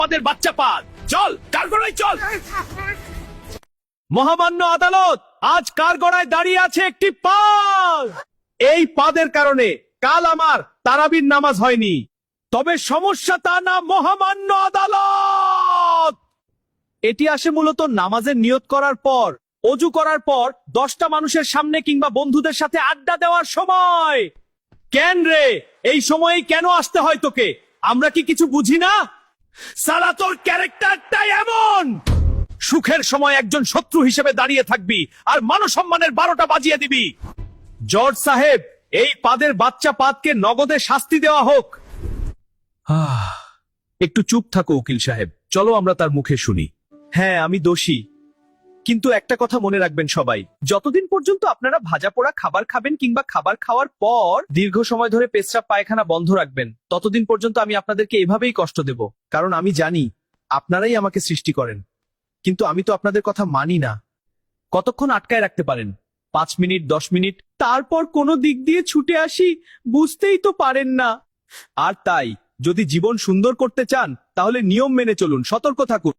পাদের বাচ্চা পাদ, চল কাঠগড়ায় চল। মহামান্য আদালত, আজ কাঠগড়ায় দাঁড়িয়ে আছে একটি পাদ। এই পাদের কারণে কাল আমার তারাবির নামাজ হয়নি। তবে সমস্যা তা না, মহামান্য আদালত। এটি আসে মূলত নামাজের নিয়ত করার পর, অজু করার পর 10টা মানুষের সামনে কিংবা বন্ধুদের সাথে আড্ডা দেওয়ার সময়। কেন রে, এই সময়েই কেন আসতে হয় তোকে? আমরা কি কিছু বুঝি না? সালা তোর ক্যারেক্টারটাই এমন। সুখের সময় একজন শত্রু হিসেবে দাঁড়িয়ে থাকবি আর মান সম্মানের 12টা বাজিয়ে দিবি। জর্জ সাহেব, এই পাদের বাচ্চা পাদকে নগদে শাস্তি দেওয়া হোক। একটু চুপ থাকো উকিল সাহেব, চলো আমরা তার মুখে শুনি। হ্যাঁ, আমি দোষী, কিন্তু একটা কথা মনে রাখবেন সবাই, যতদিন পর্যন্ত আপনারা ভাজা পোড়া খাবার খাবেন কিংবা খাবার খাওয়ার পর দীর্ঘ সময় ধরে পেশাব পায়খানা বন্ধ রাখবেন, ততদিন পর্যন্ত আমি আপনাদেরকে এভাবেই কষ্ট দেব। কারণ আমি জানি আপনারাই আমাকে সৃষ্টি করেন, কিন্তু আমি তো আপনাদের কথা মানি না। কতক্ষণ আটকায় রাখতে পারেন? 5 মিনিট, 10 মিনিট, তারপর কোনো দিক দিয়ে ছুটে আসি, বুঝতেই তো পারেন না। আর তাই যদি জীবন সুন্দর করতে চান তাহলে নিয়ম মেনে চলুন, সতর্ক থাকুন।